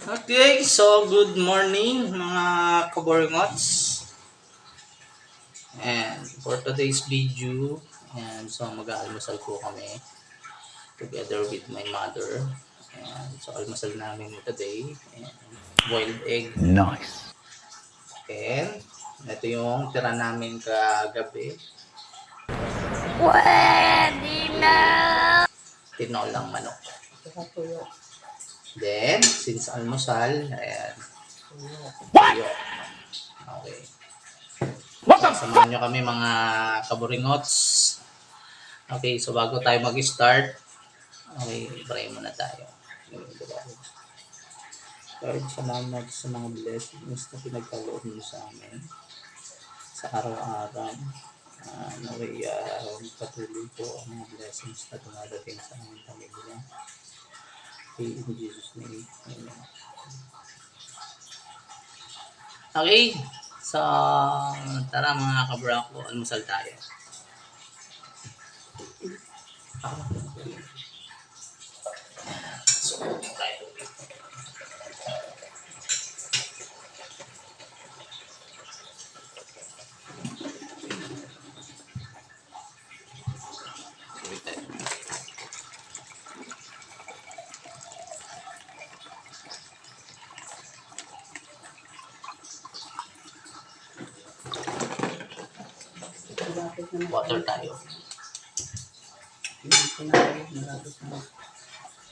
Okay, so good morning mga kaborngots. And for today's video, and so mag-aalmusal po kami together with my mother. And so almusal namin today, and boiled egg. Nice. And ito yung tira namin kagabi. Pwede na! Tinolang manok. Then, since almusal, ayan. What? Okay. So, samahan nyo kami mga kaburingots. Okay, so bago tayo mag-start, okay, pray muna tayo. Lord, salamat sa mga blessings na pinagkaloob mo sa amin sa araw-araw. Naway patuloy po ang mga blessings na dumadating sa aming pamilya. Okay, in Jesus' name, amen. Okay, so tara mga kabrako, almusal tayo. So, tayo. Water tayo.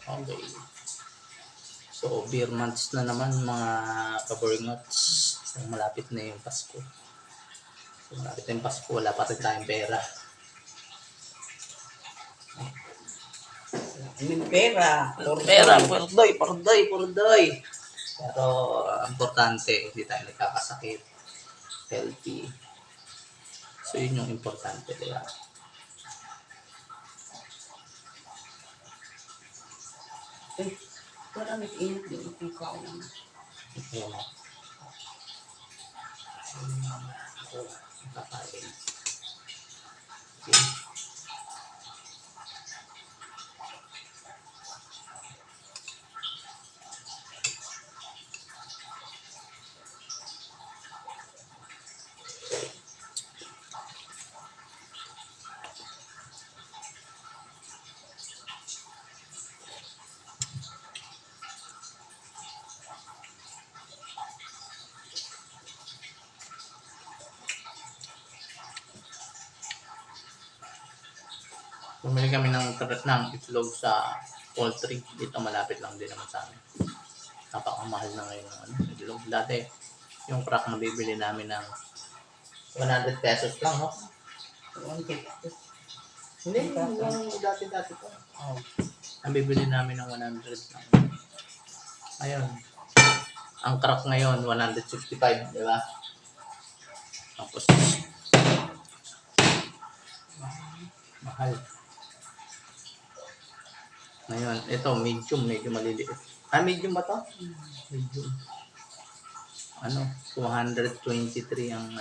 Okay. So, beer months na naman mga kaboringots. So, malapit na yung Pasko. So, malapit na yung Pasko. Wala pa rin tayong pera. Pera, purdoy. Pero, importante, hindi tayo nagkakasakit. Healthy. So, yun yung importante, diba? Parang nag-init din itong kaon. Ayan. Kakain. Okay. Bumili kami ng itlog sa poultry. Dito malapit lang din naman sa amin. Napakamahal na ngayon ng itlog. Dati, yung crack mabibili namin ng 100 pesos lang, no? 150. Hindi, yung dati po. Oh. Nabibili namin ng 100 lang. Ayun. Ang crack ngayon, 165, di ba? Tapos, mahal. Ngayon, ito, medyo maliliit. Medium ba to? Medium. 223 ang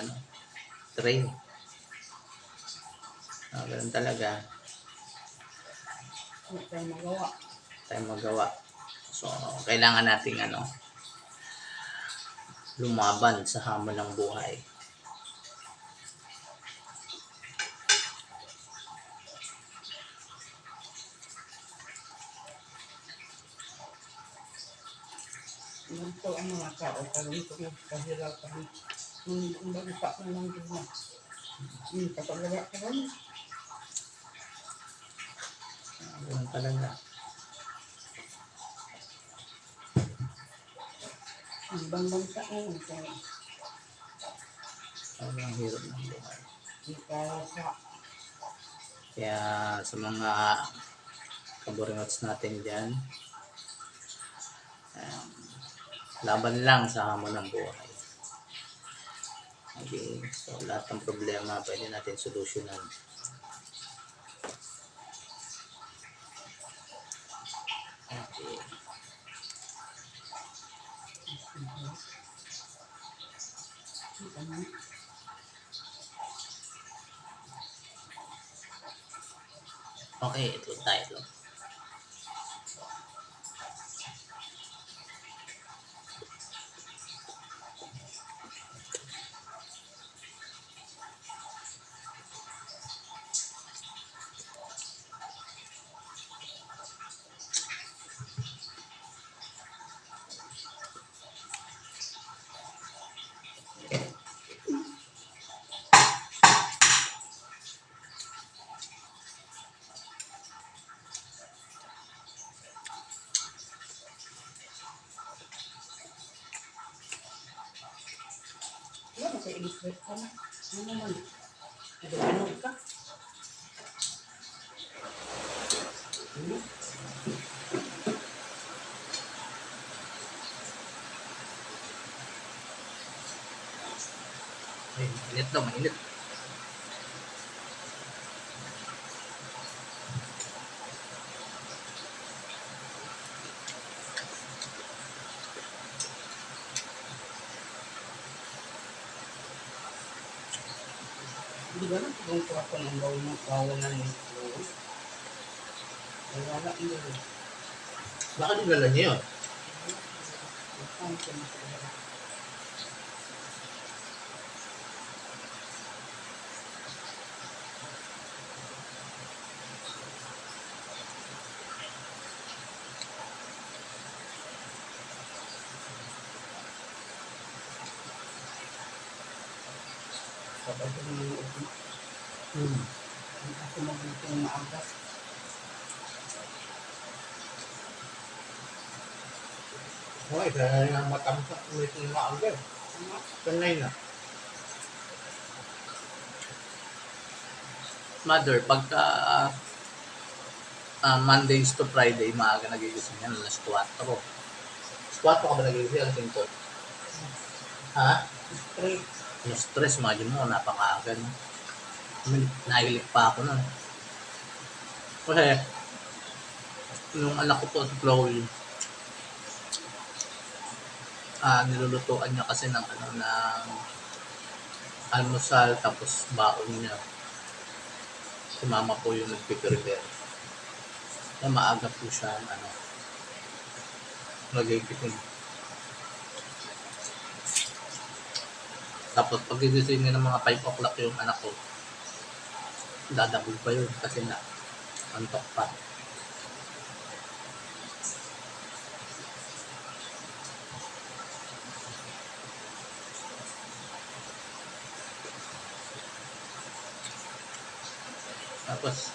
tray. Ganun talaga. Tayo magawa. So, kailangan nating lumaban sa hamon ng buhay. Ganito ang mga tao. Ganito ang kahirapan. Ang bagpa na lang din na. Kapagawa ka lang. Ganun talaga. Ang bangbangsa na lang. Ang hirap ng buhay. Kaya Kaya sa mga kaburingots natin dyan, laban lang sa hamon ng buhay. Okay, so lahat ng problema pwede natin solusyonan. Okay. Okay, ito tayo. sa electric ka na. Ano naman? Nagano'n ka. Ano? Ay, mainit daw, mainit. Hindi ba lang kung ako ng bawanan ng flow? Ay, wala hindi. Baka dinala niyo yun. Saan ko na pala? Sabay ko naman yung upo. Hindi ako mabuti ng maagas. Okay, kaya nga matamsak ulit yung maaga. Ano? Sanay na. Mother, pagka Mondays to Friday, maaga nagigising yan, alas 4. Alas 4 ka ba nagigising? Alas 5? Ha? Straight. Alas 3, imagine mo, napakaaga. No? Nahilig pa ako nun. Kasi, yung anak ko po, si Chloe, nilulutuan niya kasi ng almusal, tapos baon niya. Si mama po yung nagpiprepare. Kaya maaga po siya, nagigising. Tapos pagigising niya ng mga 5 o'clock yung anak ko, dadabog pa yun kasi na antok pa. Tapos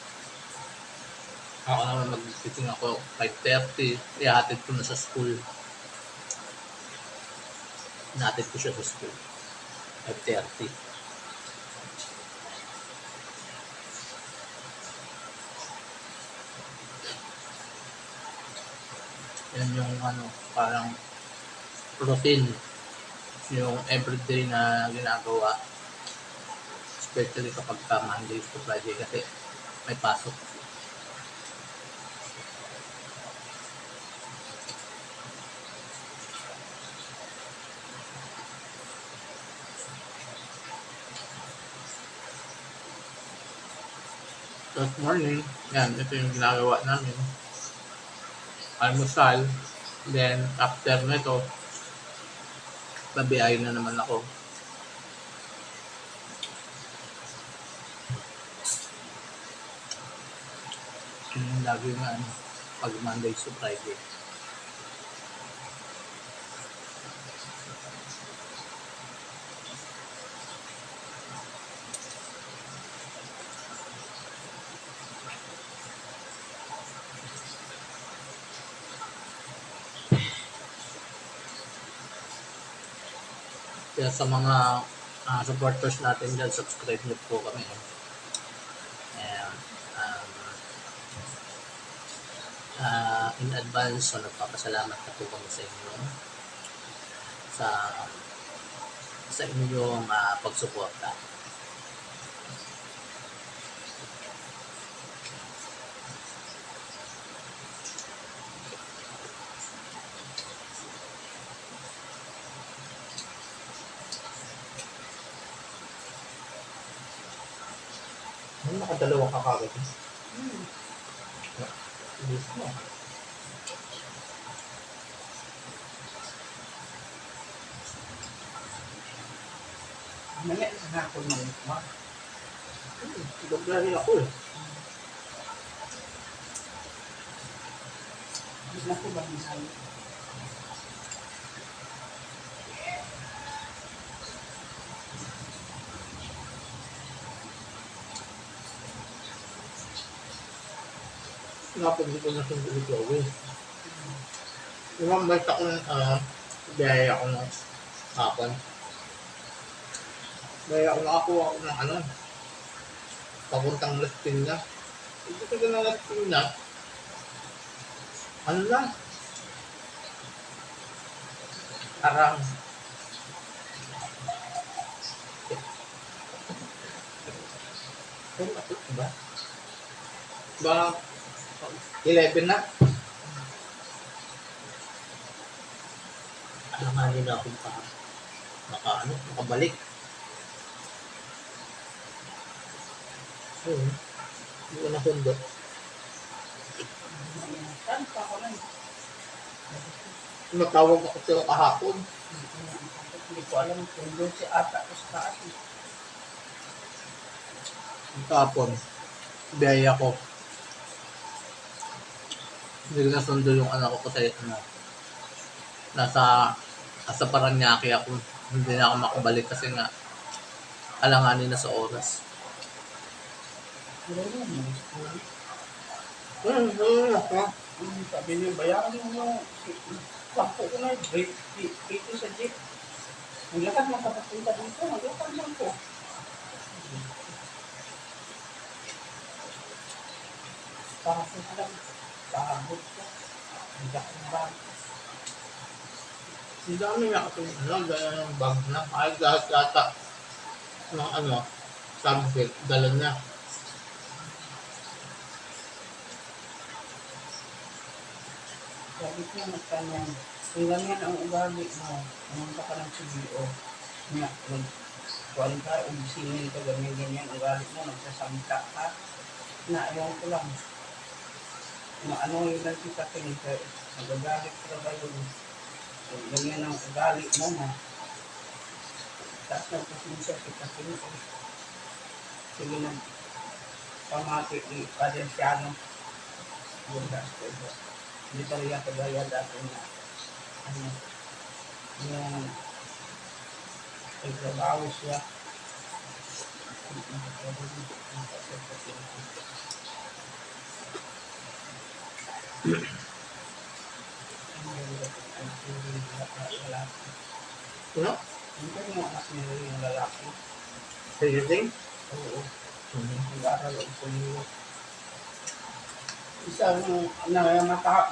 ako naman magigising ako 5:30, ihatid ko na sa school. Nahatid ko siya sa school 5:30. Yan yung parang routine, yung everyday na ginagawa, especially kapag Monday to Friday kasi may pasok. Good morning. Yan, ito yung ginagawa namin. Almusal. Then, after nito, babiyahin na naman ako. Yung lagi nga, pag Monday to Friday. Kaya sa mga supporters natin dyan, subscribe nyo po kami. And, in advance, nagpapasalamat na po kami sa inyo sa inyong pagsuporta. Nakadalawang kakagad. Bilis mo. Mamaya sa hapon mo. Lagi ako eh. Hindi na ko ba masabi? Napagod ko na sa Chloe. Limang balik ako ng biyaya ako ng hapon. Kaya ako nakakuha ako ng ano, papuntang Las Piñas. Ito ka ng Las Piñas, ano lang, parang, ba? Ba, 11 na. Alanganin na akong makabalik. Ayun, hindi ko nakundo. Saan pa ako lang? Matawag ako sila kahapon. Hindi ko alam kung doon si ata ko sa taas. Kahapon, biyaya ko. Hindi nasundo yung anak ko kasi nasa Paranaque ako. Hindi na ako makabalik kasi nga alanganin na sa oras. Sabi niyo, bayaran mo yung sampo ko na break dito sa jeep. Naglakad makapapunta dito, naglakad lang po. Pagod lang. Pagod ko. Hindi ako bag. Ang dami nga kasi gaya ng bag na. Ay, lahat yata ng subject, dala niya. Sabi ko magkanyang, kung ganyan ang ugali mo, pumunta ka ng CBO, nga, kuwan ka, umisingin ka, ganyan ugali mo, nagsasamita ka, na ewan ko lang. Ano yung lang kita pinita, nagagalit ka ba yun? Ganyan ang ugali mo na. Tapos nagpasinsya kita pinita. Sige na, pamati ni Padensiano. Bundas ko ito. Hindi talaga kagaya dati na yung nagtrabaho siya. Ano? Hindi mo anak niya yung lalaki. Seriously? Oo. Nag-aaral ang puliyo. Isang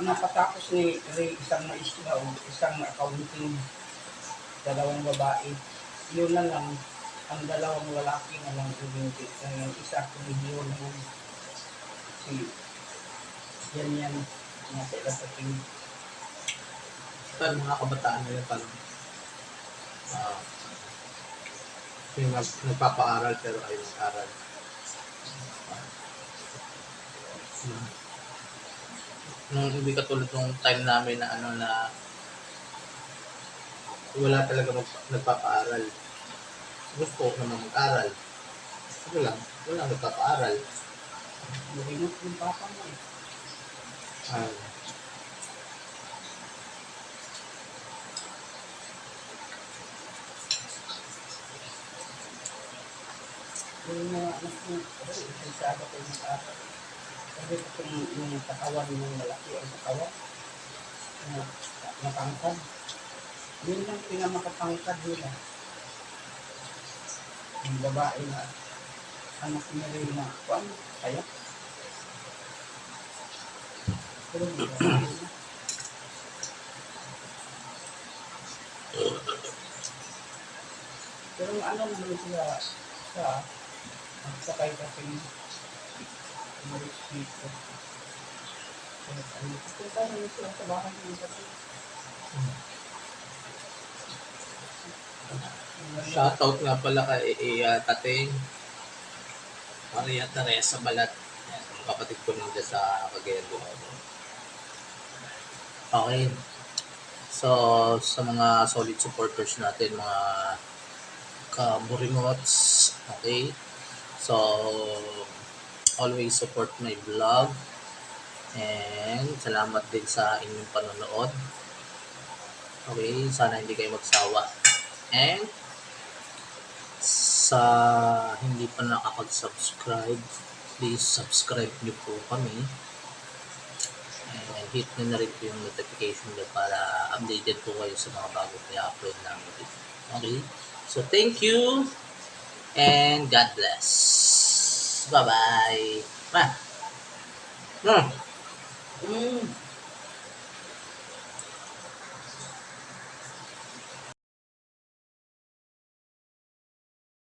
napatapos ni Ray, isang maisla o isang accounting, dalawang babae. Yun na lang, ang dalawang lalaki na lang ulinti. Ang isa kumilyon mo si yan nasa ilapating. Saan mga kabataan na yun parang yung nagpapaaral pero ayaw mag-aral. Nung hindi katulad ng time namin na na wala talaga nagpapaaral. Gusto ko naman mag-aral. Wala nagpapaaral. Marinot yung papa mo eh. Yung mga anak mo, isang sabi ko yung mag-aaral. Sabi ko kung yung katawan ng malaki ang katawan, matangkad. Yun lang pinakamatangkad nila. Yung babae na anak niya rin na kuwan, kaya. Pero yung babae na. Pero ano naman sila sa sakay kasing umalis dito. Punta naman sila sa bahay ng kapit. Shoutout nga pala kay Tating Maria Teresa Balat. Yan, ang kapatid ko nila sa Cagayan de Oro. Okay. So, sa mga solid supporters natin, mga kaburingots, okay? So, always support my vlog. And salamat din sa inyong panonood. Okay, sana hindi kayo magsawa. And sa hindi pa nakapag-subscribe, please subscribe niyo po kami. And hit nyo na rin po yung notification bell para updated po kayo sa mga bagong i-upload namin. Okay? So, thank you! And God bless. Bye-bye. Ma. Hmm. Mm.